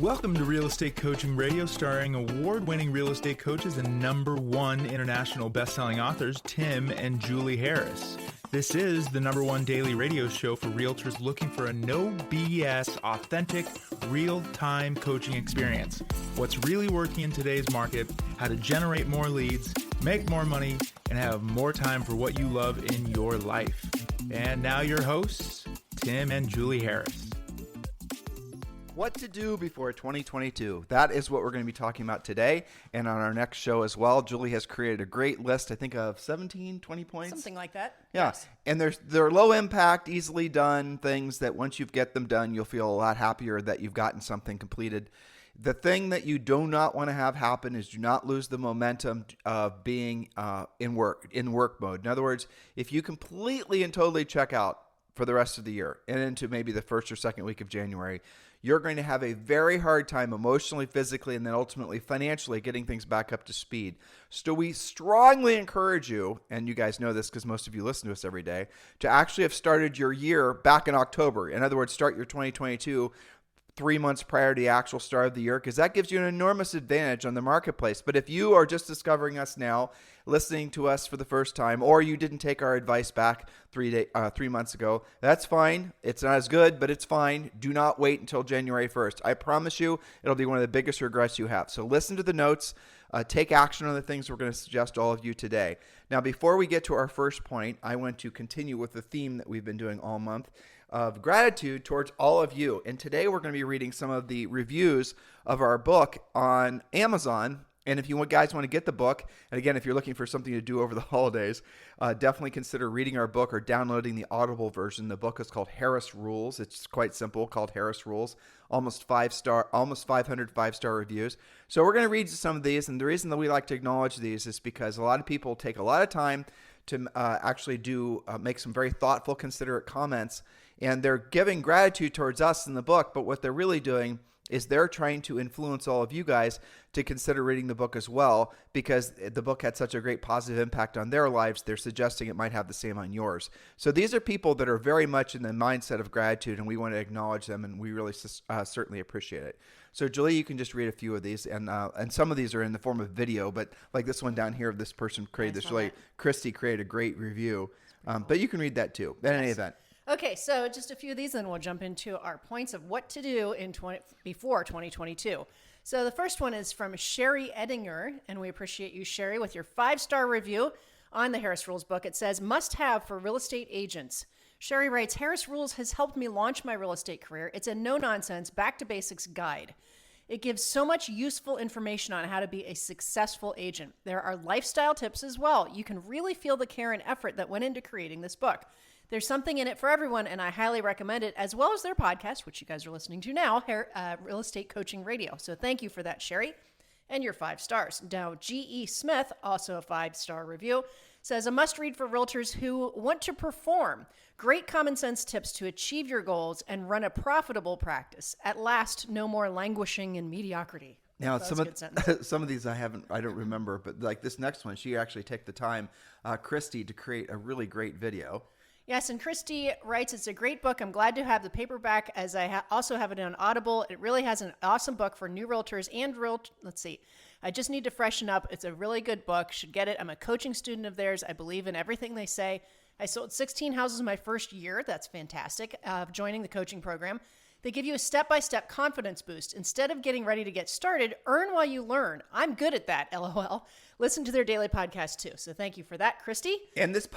Welcome to Real Estate Coaching Radio, starring award-winning real estate coaches and #1 international best-selling authors, Tim and Julie Harris. This is the #1 daily radio show for realtors looking for a no BS, authentic, real-time coaching experience. What's really working in today's market, how to generate more leads, make more money, and have more time for what you love in your life. And now your hosts, Tim and Julie Harris. What to do before 2022. That is what we're going to be talking about today and on our next show as well. Julie has created a great list, I think of 17, 20 points. Something like that. Yeah. Yes. And they're low impact, easily done things that once you've get them done, you'll feel a lot happier that you've gotten something completed. The thing that you do not want to have happen is do not lose the momentum of being in work mode. In other words, if you completely and totally check out for the rest of the year and into maybe the first or second week of January, you're going to have a very hard time emotionally, physically, and then ultimately financially getting things back up to speed. So we strongly encourage you, and you guys know this because most of you listen to us every day, to actually have started your year back in October. In other words, start your 2022 3 months prior to the actual start of the year, because that gives you an enormous advantage on the marketplace. But if you are just discovering us now, listening to us for the first time, or you didn't take our advice back 3 months ago, that's fine. It's not as good, but it's fine. Do not wait until January 1st. I promise you, it'll be one of the biggest regrets you have. So listen to the notes, take action on the things we're going to suggest to all of you today. Now, before we get to our first point, I want to continue with the theme that we've been doing all month of gratitude towards all of you. And today we're going to be reading some of the reviews of our book on Amazon. And if you guys want to get the book, and again, if you're looking for something to do over the holidays, definitely consider reading our book or downloading the Audible version. The book is called Harris Rules. It's quite simple, called Harris Rules. Almost 500 five-star reviews. So we're going to read some of these. And the reason that we like to acknowledge these is because a lot of people take a lot of time to actually make some very thoughtful, considerate comments. And they're giving gratitude towards us in the book, but what they're really doing is they're trying to influence all of you guys to consider reading the book as well, because the book had such a great positive impact on their lives. They're suggesting it might have the same on yours. So these are people that are very much in the mindset of gratitude, and we want to acknowledge them, and we really certainly appreciate it. So Julie, you can just read a few of these, and some of these are in the form of video, but like this one down here, this person created this really, Christy created a great review, but you can read that too, in any event. Okay, so just a few of these, and we'll jump into our points of what to do before 2022. So the first one is from Sherry Edinger, and we appreciate you, Sherry, with your 5-star review on the Harris Rules book. It says, must have for real estate agents. Sherry writes, Harris Rules has helped me launch my real estate career. It's a no-nonsense, back-to-basics guide. It gives so much useful information on how to be a successful agent. There are lifestyle tips as well. You can really feel the care and effort that went into creating this book. There's something in it for everyone, and I highly recommend it, as well as their podcast, which you guys are listening to now, Real Estate Coaching Radio. So thank you for that, Sherry, and your 5 stars. Now, G.E. Smith, also a 5-star review, says, a must-read for realtors who want to perform. Great common sense tips to achieve your goals and run a profitable practice. At last, no more languishing in mediocrity. Now, some of these I don't remember, but like this next one, she actually took the time, Christy, to create a really great video. Yes, and Christy writes, it's a great book. I'm glad to have the paperback, as I also have it on Audible. It really has an awesome book for new realtors and let's see. I just need to freshen up. It's a really good book. Should get it. I'm a coaching student of theirs. I believe in everything they say. I sold 16 houses my first year. That's fantastic. Of joining the coaching program. They give you a step-by-step confidence boost. Instead of getting ready to get started, earn while you learn. I'm good at that, LOL. Listen to their daily podcast too. So thank you for that, Christy. And this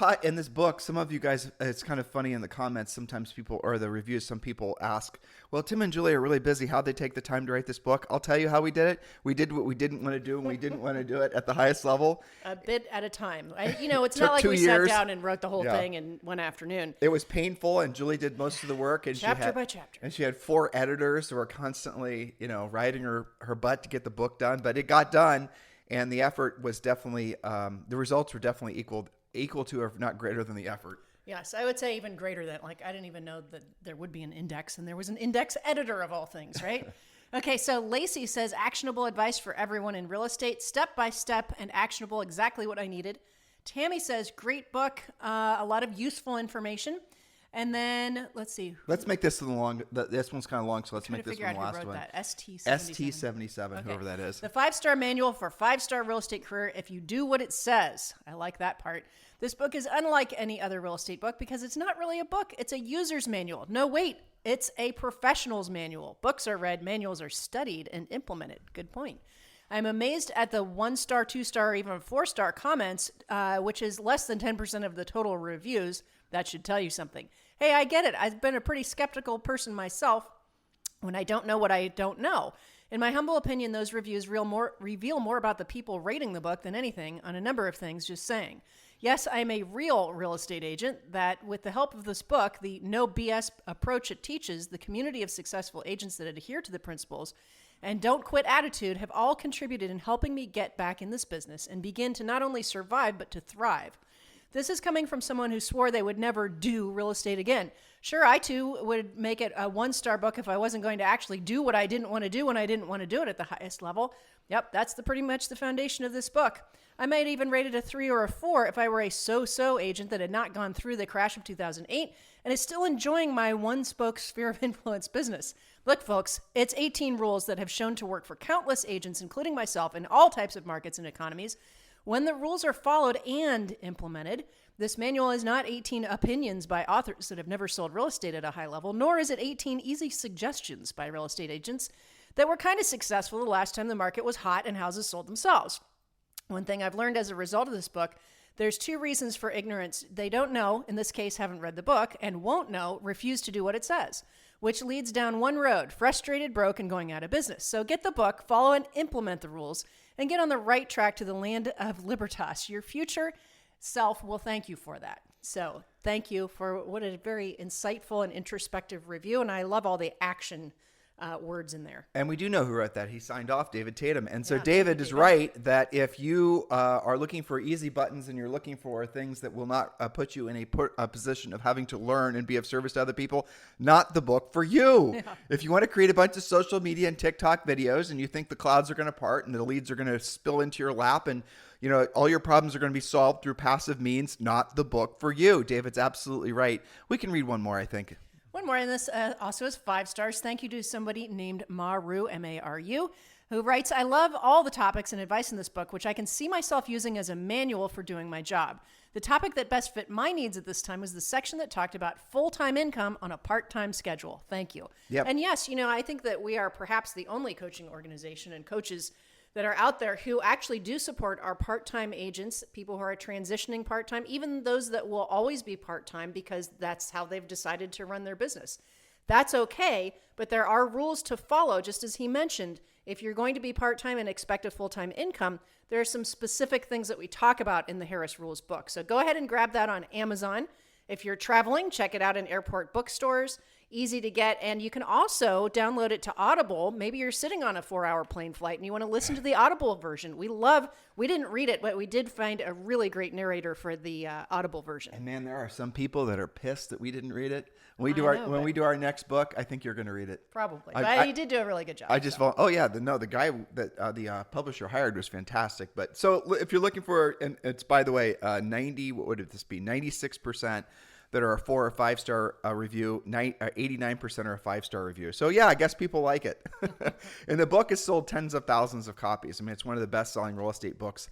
book, some of you guys, it's kind of funny in the comments. Sometimes people, or the reviews, some people ask, well, Tim and Julie are really busy. How'd they take the time to write this book? I'll tell you how we did it. We did what we didn't want to do, and we didn't want to do it at the highest level. A bit at a time. It's not like we sat down and wrote the whole thing in one afternoon. It was painful, and Julie did most of the work. And chapter by chapter. And she had 4 editors who were constantly, riding her butt to get the book done. But it got done. And the effort was definitely, the results were definitely equal to, or not greater than, the effort. Yes, I would say even greater than, I didn't even know that there would be an index, and there was an index editor of all things, right? Okay, so Lacey says, actionable advice for everyone in real estate, step-by-step and actionable, exactly what I needed. Tammy says, great book, a lot of useful information. And then let's see. Let's make this long. This one's kind of long, so let's make this one the last who wrote one. That. ST77, whoever that is. The 5-star manual for 5-star real estate career if you do what it says. I like that part. This book is unlike any other real estate book because it's not really a book. It's a user's manual. No, wait. It's a professional's manual. Books are read, manuals are studied and implemented. Good point. I'm amazed at the 1-star, 2-star, or even 4-star comments, which is less than 10% of the total reviews. That should tell you something. Hey, I get it. I've been a pretty skeptical person myself when I don't know what I don't know. In my humble opinion, those reviews reveal more about the people rating the book than anything on a number of things, just saying. Yes, I am a real estate agent that, with the help of this book, the no BS approach it teaches, the community of successful agents that adhere to the principles and don't quit attitude have all contributed in helping me get back in this business and begin to not only survive, but to thrive. This is coming from someone who swore they would never do real estate again. Sure, I too would make it a 1-star book if I wasn't going to actually do what I didn't want to do when I didn't want to do it at the highest level. Yep, that's pretty much the foundation of this book. I might even rate it a 3 or a 4 if I were a so-so agent that had not gone through the crash of 2008 and is still enjoying my one-spoke sphere of influence business. Look, folks, it's 18 rules that have shown to work for countless agents, including myself, in all types of markets and economies. When the rules are followed and implemented, this manual is not 18 opinions by authors that have never sold real estate at a high level, nor is it 18 easy suggestions by real estate agents that were kind of successful the last time the market was hot and houses sold themselves. One thing I've learned as a result of this book, there's 2 reasons for ignorance. They don't know, in this case haven't read the book, and won't know, refuse to do what it says, which leads down one road, frustrated, broke, and going out of business. So get the book, follow and implement the rules, and get on the right track to the land of libertas. Your future self will thank you for that. So thank you for what a very insightful and introspective review, and I love all the action words in there. And we do know who wrote that. He signed off, David Tatum. And so Yeah, David is right that if you are looking for easy buttons and you're looking for things that will not put you in a position of having to learn and be of service to other people, not the book for you. Yeah. If you want to create a bunch of social media and TikTok videos and you think the clouds are going to part and the leads are going to spill into your lap and all your problems are going to be solved through passive means, not the book for you. David's absolutely right. We can read one more, I think. One more, and this also is 5 stars. Thank you to somebody named Maru, M-A-R-U, who writes, I love all the topics and advice in this book, which I can see myself using as a manual for doing my job. The topic that best fit my needs at this time was the section that talked about full-time income on a part-time schedule. Thank you. Yep. And yes, I think that we are perhaps the only coaching organization and coaches that are out there who actually do support our part-time agents, people who are transitioning part-time, even those that will always be part-time because that's how they've decided to run their business. That's okay, but there are rules to follow, just as he mentioned. If you're going to be part-time and expect a full-time income, there are some specific things that we talk about in the Harris Rules book. So go ahead and grab that on Amazon. If you're traveling, check it out in airport bookstores. Easy to get, and you can also download it to Audible. Maybe you're sitting on a 4-hour plane flight and you want to listen to the Audible version. We didn't read it, but we did find a really great narrator for the Audible version. And man, there are some people that are pissed that we didn't read it. When we do our next book, I think you're going to read it. Probably, but you did do a really good job. The guy that the publisher hired was fantastic. But so if you're looking for, and it's by the way, 96% that are a 4 or 5 star review, 89% are a 5-star review. So yeah, I guess people like it. And the book has sold tens of thousands of copies. I mean, it's one of the best selling real estate books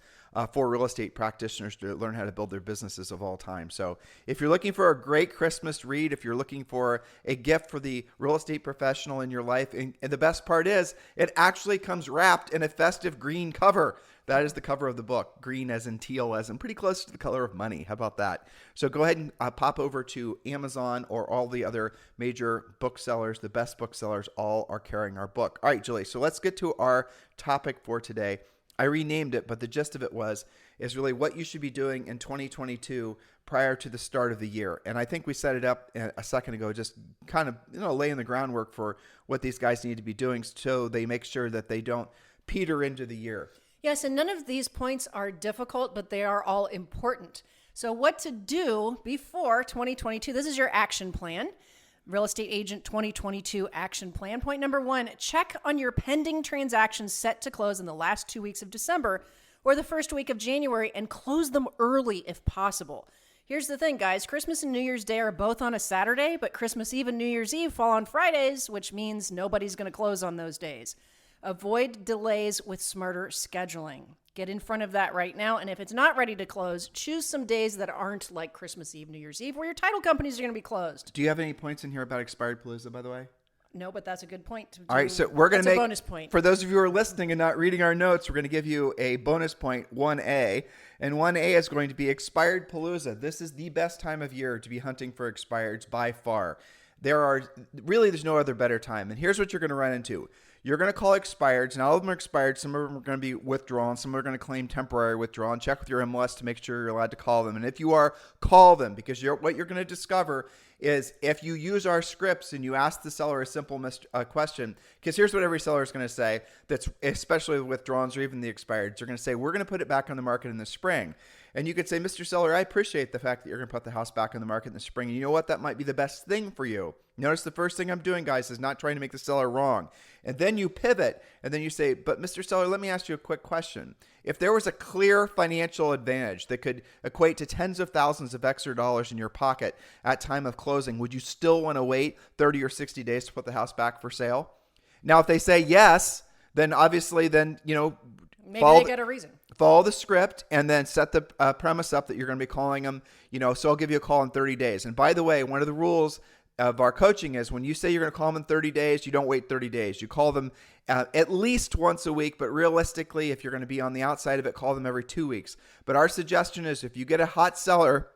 for real estate practitioners to learn how to build their businesses of all time. So if you're looking for a great Christmas read, if you're looking for a gift for the real estate professional in your life, and the best part is it actually comes wrapped in a festive green cover. That is the cover of the book, green as in teal as in pretty close to the color of money. How about that? So go ahead and pop over to Amazon or all the other major booksellers. The best booksellers all are carrying our book. All right, Julie, so let's get to our topic for today. I renamed it, but the gist of it is really what you should be doing in 2022 prior to the start of the year. And I think we set it up a second ago, just kind of laying the groundwork for what these guys need to be doing so they make sure that they don't peter into the year. Yes, and none of these points are difficult, but they are all important. So what to do before 2022, this is your action plan. Real Estate Agent 2022 action plan. Point number 1, check on your pending transactions set to close in the last 2 weeks of December or the first week of January and close them early if possible. Here's the thing, guys. Christmas and New Year's Day are both on a Saturday, but Christmas Eve and New Year's Eve fall on Fridays, which means nobody's going to close on those days. Avoid delays with smarter scheduling. Get in front of that right now. And if it's not ready to close, choose some days that aren't like Christmas Eve, New Year's Eve, where your title companies are going to be closed. Do you have any points in here about expired palooza, by the way? No, but that's a good point. All right, so we're going to make a bonus point. For those of you who are listening and not reading our notes, we're going to give you a bonus point, 1A. And 1A is going to be expired palooza. This is the best time of year to be hunting for expireds by far. There's no other better time. And here's what you're going to run into. You're going to call expireds, and all of them are expired. Some of them are going to be withdrawn. Some are going to claim temporary withdrawal. And check with your MLS to make sure you're allowed to call them. And if you are, call them, because what you're going to discover is if you use our scripts and you ask the seller a simple question, because here's what every seller is going to say, that's especially the withdrawals or even the expireds. They're going to say, we're going to put it back on the market in the spring. And you could say, Mr. Seller, I appreciate the fact that you're going to put the house back on the market in the spring. And you know what? That might be the best thing for you. Notice the first thing I'm doing, guys, is not trying to make the seller wrong. And then you pivot, and then you say, but Mr. Seller, let me ask you a quick question. If there was a clear financial advantage that could equate to tens of thousands of extra dollars in your pocket at time of closing, would you still want to wait 30 or 60 days to put the house back for sale? Now, if they say yes, then obviously maybe they get a reason. Follow the script and then set the premise up that you're going to be calling them, so I'll give you a call in 30 days. And by the way, one of the rules of our coaching is when you say you're going to call them in 30 days, you don't wait 30 days. You call them at least once a week, but realistically, if you're going to be on the outside of it, call them every 2 weeks. But our suggestion is if you get a hot seller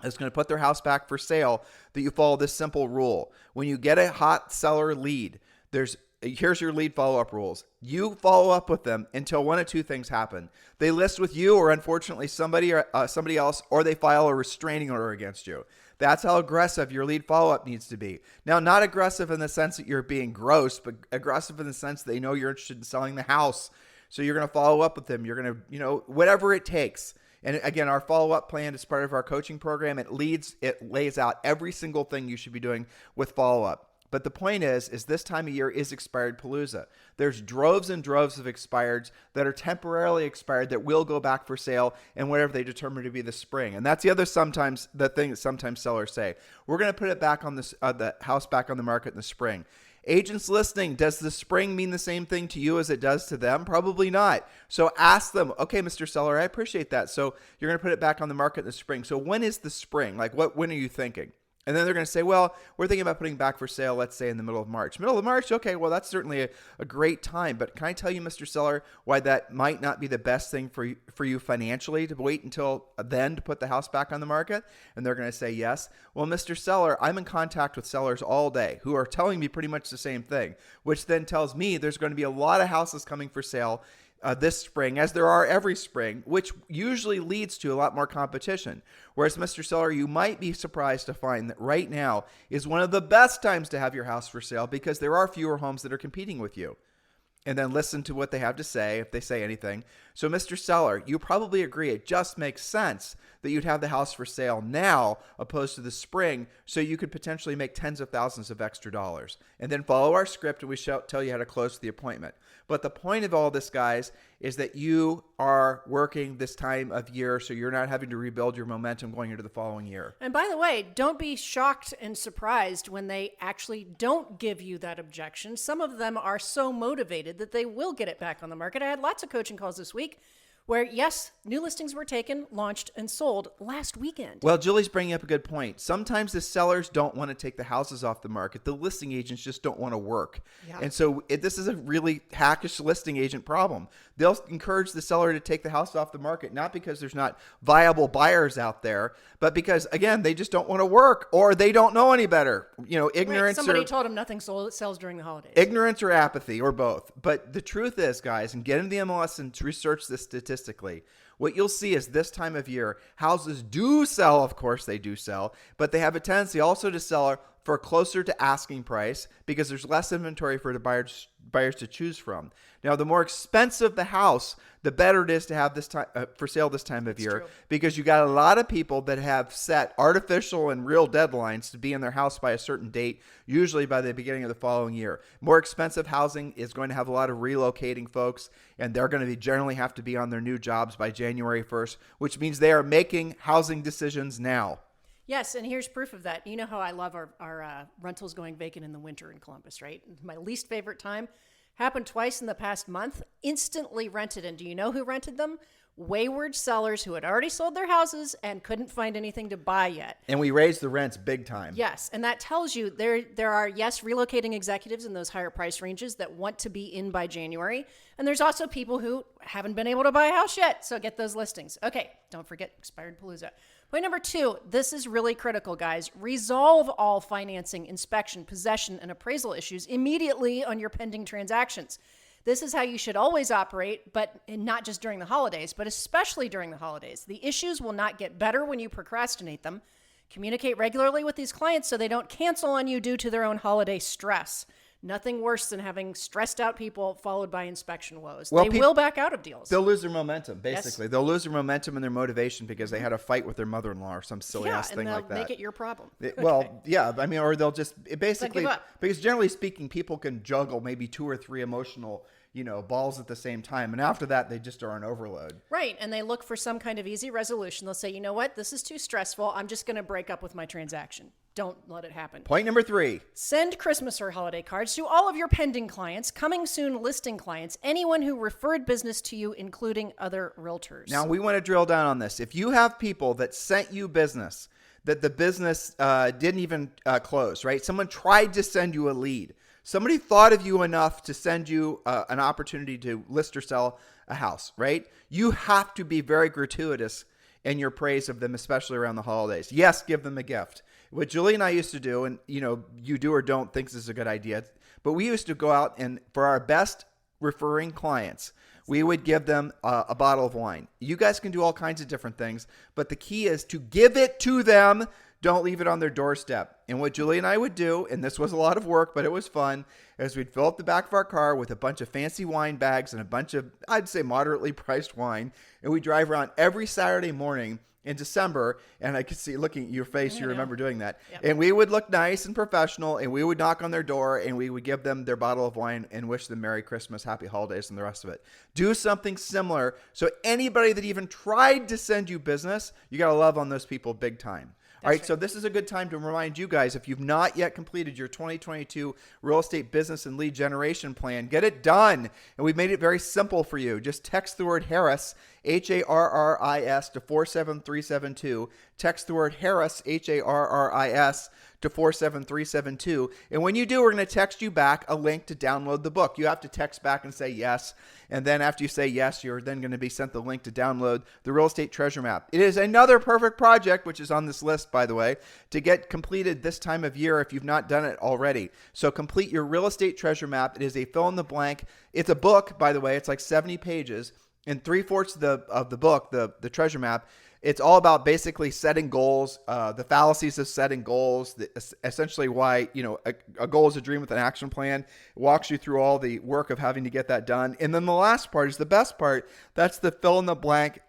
that's going to put their house back for sale, that you follow this simple rule. When you get a hot seller lead, here's your lead follow-up rules. You follow up with them until one of two things happen. They list with you, or unfortunately somebody else, or they file a restraining order against you. That's how aggressive your lead follow-up needs to be. Now, not aggressive in the sense that you're being gross, but aggressive in the sense that they know you're interested in selling the house. So you're going to follow up with them. You're going to, whatever it takes. And again, our follow-up plan is part of our coaching program. It lays out every single thing you should be doing with follow-up. But the point is this time of year is expired palooza. There's droves and droves of expireds that are temporarily expired that will go back for sale in whatever they determine to be the spring. And that's the thing that sometimes sellers say. We're going to put it back on the house back on the market in the spring. Agents listening, does the spring mean the same thing to you as it does to them? Probably not. So ask them, okay, Mr. Seller, I appreciate that. So you're going to put it back on the market in the spring. So when is the spring? When are you thinking? And then they're going to say, well, we're thinking about putting back for sale, let's say in the middle of March. Middle of March? Okay, well, that's certainly a great time. But can I tell you, Mr. Seller, why that might not be the best thing for you financially to wait until then to put the house back on the market? And they're going to say yes. Well, Mr. Seller, I'm in contact with sellers all day who are telling me pretty much the same thing, which then tells me there's going to be a lot of houses coming for sale this spring, as there are every spring, which usually leads to a lot more competition. Whereas, Mr. Seller, you might be surprised to find that right now is one of the best times to have your house for sale because there are fewer homes that are competing with you. And then listen to what they have to say if they say anything. So, Mr. Seller, you probably agree it just makes sense that you'd have the house for sale now opposed to the spring so you could potentially make tens of thousands of extra dollars. And then follow our script and we shall tell you how to close the appointment. But the point of all this, guys, is that you are working this time of year so you're not having to rebuild your momentum going into the following year. And by the way, don't be shocked and surprised when they actually don't give you that objection. Some of them are so motivated that they will get it back on the market. I had lots of coaching calls this week where, yes, new listings were taken, launched, and sold last weekend. Well, Julie's bringing up a good point. Sometimes the sellers don't want to take the houses off the market. The listing agents just don't want to work. Yeah. And so this is a really hackish listing agent problem. They'll encourage the seller to take the house off the market, not because there's not viable buyers out there, but because, again, they just don't want to work or they don't know any better. Ignorance. Right. Somebody told them nothing sells during the holidays. Ignorance or apathy or both. But the truth is, guys, and get into the MLS and research this statistically, what you'll see is this time of year, houses do sell. Of course, they do sell, but they have a tendency also to sell for closer to asking price because there's less inventory for the buyers to choose from. Now, the more expensive the house, the better it is to have this time for sale this time of year, because you got a lot of people that have set artificial and real deadlines to be in their house by a certain date, usually by the beginning of the following year. More expensive housing is going to have a lot of relocating folks, and they're going to generally have to be on their new jobs by January 1st, which means they are making housing decisions now. Yes, and here's proof of that. You know how I love our rentals going vacant in the winter in Columbus, right? My least favorite time. Happened twice in the past month. Instantly rented. And do you know who rented them? Wayward sellers who had already sold their houses and couldn't find anything to buy yet. And we raised the rents big time. Yes, and that tells you there are, yes, relocating executives in those higher price ranges that want to be in by January. And there's also people who haven't been able to buy a house yet, so get those listings. Okay, don't forget Expired Palooza. Point number 2, this is really critical, guys. Resolve all financing, inspection, possession, and appraisal issues immediately on your pending transactions. This is how you should always operate, but not just during the holidays, but especially during the holidays. The issues will not get better when you procrastinate them. Communicate regularly with these clients so they don't cancel on you due to their own holiday stress. Nothing worse than having stressed out people followed by inspection woes. Well, they will back out of deals. They'll lose their momentum, basically. Yes. They'll lose their momentum and their motivation because they had a fight with their mother-in-law or some silly ass thing like that. Yeah, and they'll make it your problem. Well, yeah, I mean, or they'll just basically, give up. because generally speaking, people can juggle maybe 2 or 3 emotional, balls at the same time. And after that, they just are on overload. Right. And they look for some kind of easy resolution. They'll say, you know what? This is too stressful. I'm just going to break up with my transaction. Don't let it happen. Point number 3. Send Christmas or holiday cards to all of your pending clients, coming soon listing clients, anyone who referred business to you, including other realtors. Now, we want to drill down on this. If you have people that sent you business, that the business didn't even close, right? Someone tried to send you a lead. Somebody thought of you enough to send you an opportunity to list or sell a house, right? You have to be very gratuitous in your praise of them, especially around the holidays. Yes, give them a gift. What Julie and I used to do, and you do or don't think this is a good idea, but we used to go out and for our best referring clients, we would give them a bottle of wine. You guys can do all kinds of different things, but the key is to give it to them. Don't leave it on their doorstep. And what Julie and I would do, and this was a lot of work, but it was fun, is we'd fill up the back of our car with a bunch of fancy wine bags and a bunch of, I'd say, moderately priced wine. And we drive around every Saturday morning in December, and I could see looking at your face, you remember doing that. Yep. And we would look nice and professional, and we would knock on their door, and we would give them their bottle of wine and wish them Merry Christmas, Happy Holidays, and the rest of it. Do something similar. So anybody that even tried to send you business, you got to love on those people big time. All right, so this is a good time to remind you guys, if you've not yet completed your 2022 real estate business and lead generation plan, get it done. And we've made it very simple for you. Just text the word Harris, Harris, to 47372. Text the word Harris, Harris, to 47372. And when you do, we're going to text you back a link to download the book. You have to text back and say yes. And then after you say yes, you're then going to be sent the link to download the Real Estate Treasure Map. It is another perfect project, which is on this list, by the way, to get completed this time of year if you've not done it already. So complete your Real Estate Treasure Map. It is a fill in the blank. It's a book, by the way. It's like 70 pages. And 3/4 of the book, the Treasure Map, it's all about basically setting goals, the fallacies of setting goals, essentially why, a goal is a dream with an action plan. It walks you through all the work of having to get that done. And then the last part is the best part. That's the fill in the blank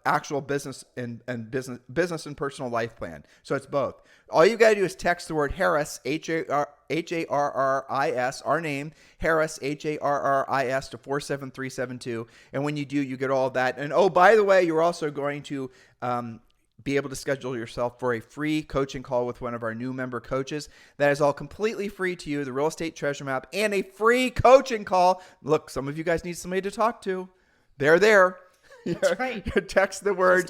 actual business and business and personal life plan. So it's both. All you got to do is text the word Harris, Harris, our name, Harris, Harris, to 47372. And when you do, you get all of that. And oh, by the way, you're also going to be able to schedule yourself for a free coaching call with one of our new member coaches. That is all completely free to you, the Real Estate Treasure Map, and a free coaching call. Look, some of you guys need somebody to talk to. They're there. That's right. Text the word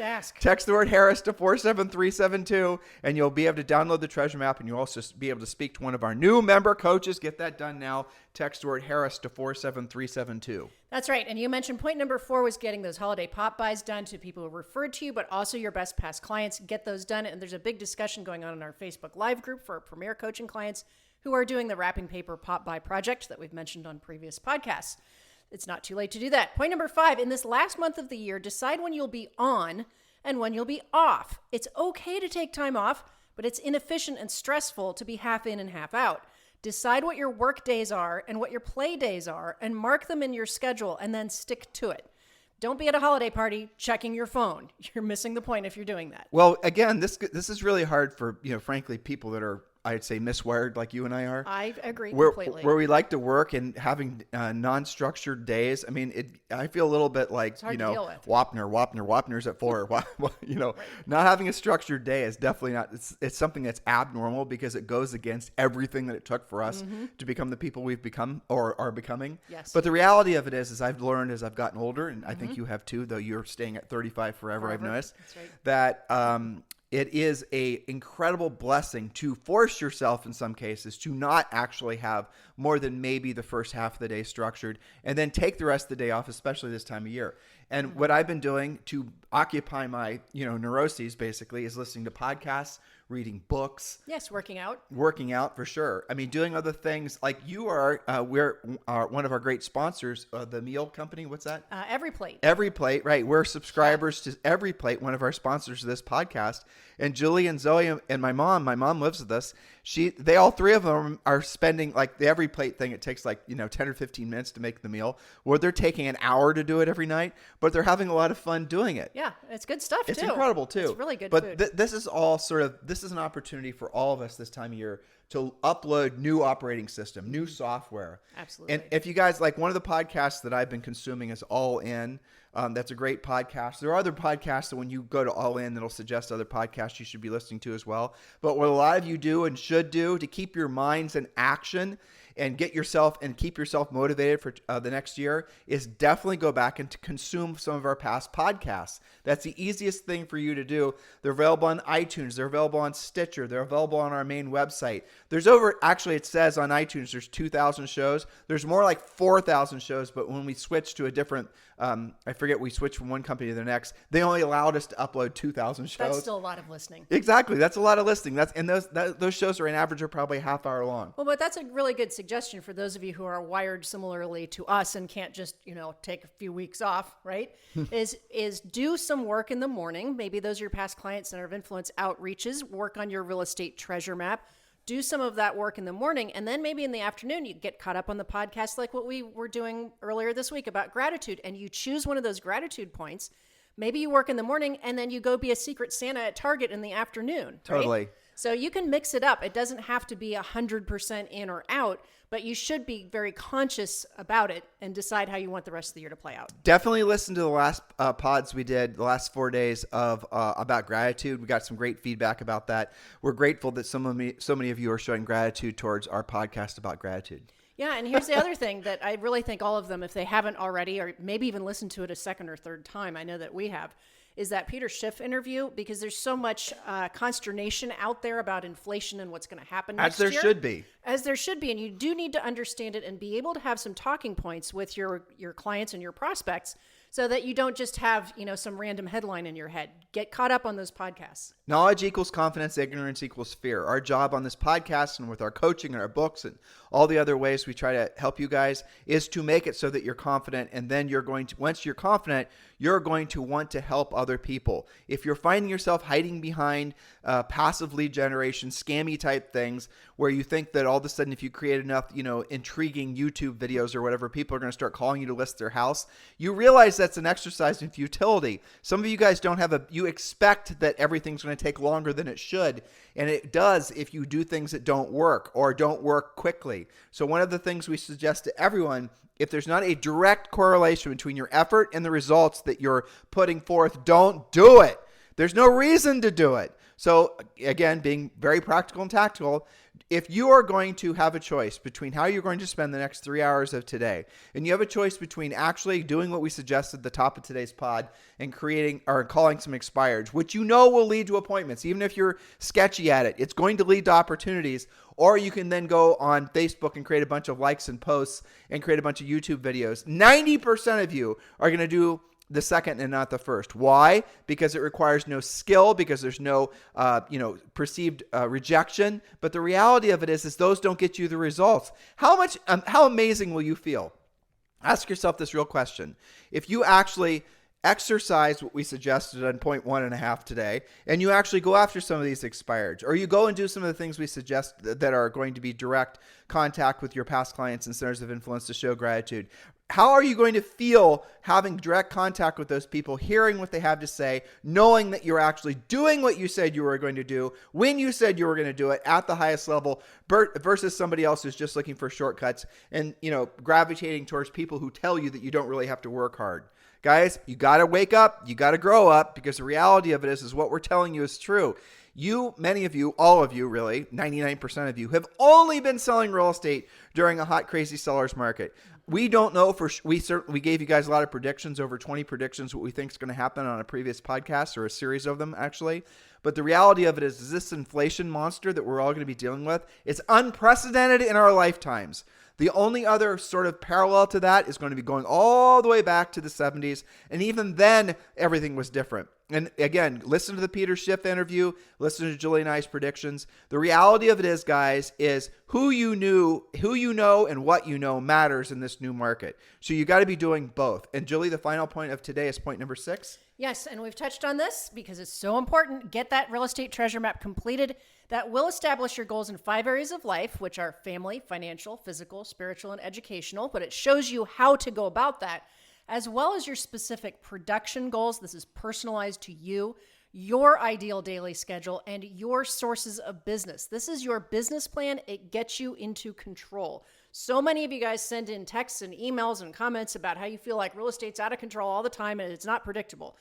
Harris to 47372, and you'll be able to download the Treasure Map, and you'll also be able to speak to one of our new member coaches. Get that done now. Text the word Harris to 47372. That's right. And you mentioned point number 4 was getting those holiday pop buys done to people who referred to you, but also your best past clients. Get those done. And there's a big discussion going on in our Facebook Live group for our Premier Coaching clients who are doing the wrapping paper pop buy project that we've mentioned on previous podcasts. It's not too late to do that. Point number 5, in this last month of the year, decide when you'll be on and when you'll be off. It's okay to take time off, but it's inefficient and stressful to be half in and half out. Decide what your work days are and what your play days are and mark them in your schedule and then stick to it. Don't be at a holiday party checking your phone. You're missing the point if you're doing that. Well, again, this is really hard for, frankly, people that are, I'd say, miswired like you and I are. I agree completely. Where we like to work and having non-structured days. I mean, I feel a little bit like, Wapner's at 4. Right. Not having a structured day is definitely not, it's something that's abnormal because it goes against everything that it took for us to become the people we've become or are becoming. Yes. But the reality of it is I've learned as I've gotten older, and I think you have too, though you're staying at 35 forever. I've noticed. That's right. That it is a incredible blessing to force yourself in some cases to not actually have more than maybe the first half of the day structured and then take the rest of the day off, especially this time of year. And what I've been doing to occupy my, neuroses basically is listening to podcasts, reading books. Yes, working out. Working out for sure. I mean, doing other things like you are. We're one of our great sponsors, the meal company. What's that? Every Plate. Every Plate, right? We're subscribers to Every Plate, one of our sponsors of this podcast. And Julie and Zoe and my mom lives with us. They all three of them are spending like the Every Plate thing. It takes 10 or 15 minutes to make the meal, where they're taking an hour to do it every night, but they're having a lot of fun doing it. Yeah, it's good stuff It's too. incredible too. It's really good food. But this is all this is an opportunity for all of us this time of year to upload new operating system, new software. Absolutely. And if you guys like, one of the podcasts that I've been consuming is All In. That's a great podcast. There are other podcasts that when you go to All In, that'll suggest other podcasts you should be listening to as well. But what a lot of you do and should do to keep your minds in action and keep yourself motivated for the next year is definitely go back and to consume some of our past podcasts. That's the easiest thing for you to do. They're available on iTunes. They're available on Stitcher. They're available on our main website. It says on iTunes, there's 2,000 shows. There's more like 4,000 shows, but when we switched to a different, we switched from one company to the next, they only allowed us to upload 2,000 shows. that's still a lot of listening. Exactly. That's a lot of listening. Those shows are an average of probably a half hour long. Well, but that's a really good suggestion for those of you who are wired similarly to us and can't just, take a few weeks off, right? is do some work in the morning. Maybe those are your past client center of influence outreaches. Work on your real estate treasure map. Do some of that work in the morning, and then maybe in the afternoon you get caught up on the podcast like what we were doing earlier this week about gratitude, and you choose one of those gratitude points. Maybe you work in the morning and then you go be a secret Santa at Target in the afternoon. Right? Totally. So you can mix it up. It doesn't have to be 100% in or out, but you should be very conscious about it and decide how you want the rest of the year to play out. Definitely listen to the last pods we did the last 4 days of about gratitude. We got some great feedback about that. We're grateful that so many of you are showing gratitude towards our podcast about gratitude. Yeah, and here's the other thing that I really think all of them, if they haven't already, or maybe even listened to it a second or third time, I know that we have, is that Peter Schiff interview, because there's so much consternation out there about inflation and what's going to happen next year. As there should be. As there should be, and you do need to understand it and be able to have some talking points with your clients and your prospects so that you don't just have, some random headline in your head. Get caught up on those podcasts. Knowledge equals confidence, ignorance equals fear. Our job on this podcast and with our coaching and our books and all the other ways we try to help you guys is to make it so that you're confident, and then once you're confident, you're going to want to help other people. If you're finding yourself hiding behind passive lead generation, scammy type things where you think that all of a sudden if you create enough, intriguing YouTube videos or whatever, people are going to start calling you to list their house, you realize that's an exercise in futility. Some of you guys you expect that everything's going to take longer than it should, and it does if you do things that don't work or don't work quickly. So one of the things we suggest to everyone, if there's not a direct correlation between your effort and the results that you're putting forth, don't do it. There's no reason to do it. So again, being very practical and tactical, if you are going to have a choice between how you're going to spend the next 3 hours of today, and you have a choice between actually doing what we suggested at the top of today's pod and creating or calling some expireds, which will lead to appointments, even if you're sketchy at it, it's going to lead to opportunities. Or you can then go on Facebook and create a bunch of likes and posts and create a bunch of YouTube videos. 90% of you are going to do the second and not the first. Why? Because it requires no skill, because there's no, perceived rejection. But the reality of it is those don't get you the results. How amazing will you feel? Ask yourself this real question. If you actually exercise what we suggested on point 1.5 today, and you actually go after some of these expireds, or you go and do some of the things we suggest that are going to be direct contact with your past clients and centers of influence to show gratitude. How are you going to feel having direct contact with those people, hearing what they have to say, knowing that you're actually doing what you said you were going to do when you said you were going to do it at the highest level versus somebody else who's just looking for shortcuts and, gravitating towards people who tell you that you don't really have to work hard? Guys, you got to wake up. You got to grow up, because the reality of it is what we're telling you is true. You, many of you, all of you really, 99% of you have only been selling real estate during a hot, crazy seller's market. We don't know we gave you guys a lot of predictions, over 20 predictions, what we think is going to happen on a previous podcast, or a series of them actually. But the reality of it is this inflation monster that we're all going to be dealing with is unprecedented in our lifetimes. The only other sort of parallel to that is going to be going all the way back to the 70s. And even then, everything was different. And again, listen to the Peter Schiff interview, listen to Julie and I's predictions. The reality of it is, guys, is who you know and what you know matters in this new market. So you got to be doing both. And Julie, the final point of today is point number 6. Yes, and we've touched on this because it's so important. Get that real estate treasure map completed. That will establish your goals in 5 areas of life, which are family, financial, physical, spiritual, and educational. But it shows you how to go about that, as well as your specific production goals. This is personalized to you, your ideal daily schedule, and your sources of business. This is your business plan. It gets you into control. So many of you guys send in texts and emails and comments about how you feel like real estate's out of control all the time and it's not predictable.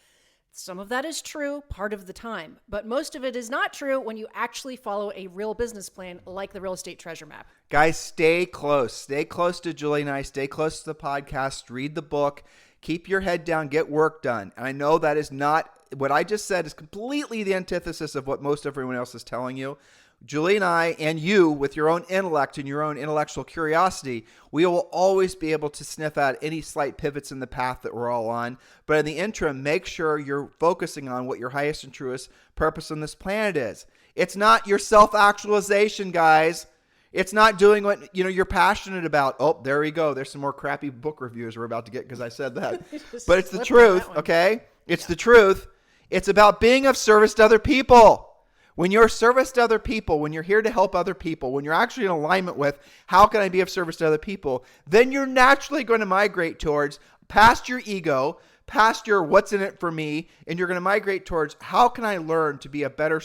Some of that is true part of the time, but most of it is not true when you actually follow a real business plan like the real estate treasure map. Guys, stay close. Stay close to Julie and I. Stay close to the podcast. Read the book. Keep your head down. Get work done. And I know that is not what I just said is completely the antithesis of what most everyone else is telling you. Julie and I, and you, with your own intellect and your own intellectual curiosity, we will always be able to sniff out any slight pivots in the path that we're all on. But in the interim, make sure you're focusing on what your highest and truest purpose on this planet is. It's not your self-actualization, guys. It's not doing what you're passionate about. Oh, there we go. There's some more crappy book reviews we're about to get because I said that. But it's the truth, okay? It's the truth. It's about being of service to other people. When you're of service to other people, when you're here to help other people, when you're actually in alignment with how can I be of service to other people, then you're naturally going to migrate towards past your ego, past your what's in it for me, and you're going to migrate towards how can I learn to be a better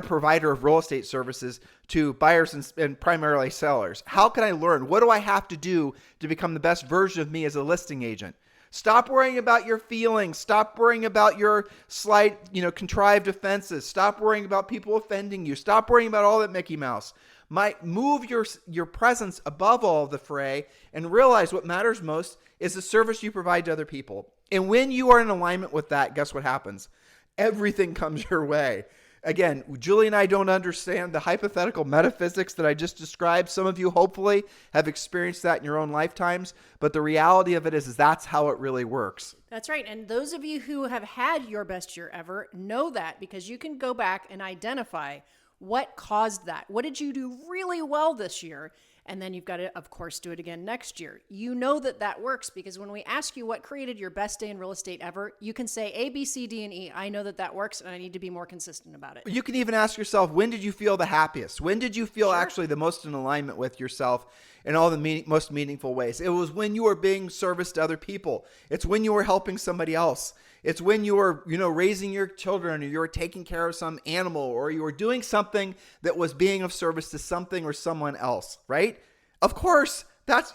provider of real estate services to buyers and primarily sellers. How can I learn? What do I have to do to become the best version of me as a listing agent? Stop worrying about your feelings. Stop worrying about your slight, contrived offenses. Stop worrying about people offending you. Stop worrying about all that Mickey Mouse. Move your presence above all of the fray and realize what matters most is the service you provide to other people. And when you are in alignment with that, guess what happens? Everything comes your way. Again, Julie and I don't understand the hypothetical metaphysics that I just described. Some of you hopefully have experienced that in your own lifetimes, but the reality of it is that's how it really works. That's right. And those of you who have had your best year ever know that, because you can go back and identify what caused that. What did you do really well this year? And then you've got to, of course, do it again next year. You know that works because when we ask you what created your best day in real estate ever, you can say A, B, C, D, and E. I know that works, and I need to be more consistent about it. You can even ask yourself, when did you feel the happiest? When did you feel actually the most in alignment with yourself in all the most meaningful ways? It was when you were being service to other people. It's when you were helping somebody else. It's when you were, raising your children, or you were taking care of some animal, or you were doing something that was being of service to something or someone else, right? Of course,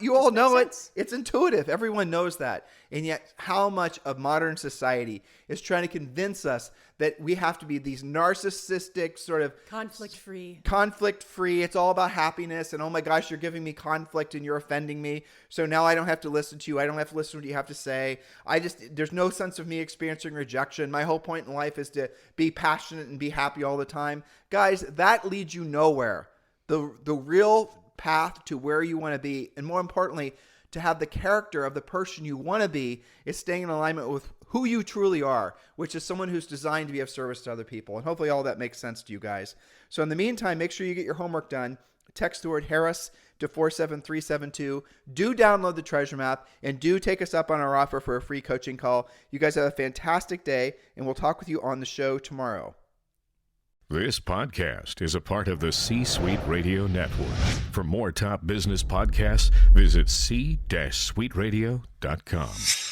you all know it. It's intuitive. Everyone knows that. And yet how much of modern society is trying to convince us that we have to be these narcissistic sort of conflict-free. It's all about happiness. And oh my gosh, you're giving me conflict and you're offending me. So now I don't have to listen to you. I don't have to listen to what you have to say. There's no sense of me experiencing rejection. My whole point in life is to be passionate and be happy all the time. Guys, that leads you nowhere. The real path to where you want to be, and more importantly, to have the character of the person you want to be, is staying in alignment with who you truly are, which is someone who's designed to be of service to other people. And hopefully all that makes sense to you guys. So in the meantime, make sure you get your homework done. Text the word Harris to 47372. Do download the Treasure Map and do take us up on our offer for a free coaching call. You guys have a fantastic day, and we'll talk with you on the show tomorrow. This podcast is a part of the C-Suite Radio Network. For more top business podcasts, visit c-suiteradio.com.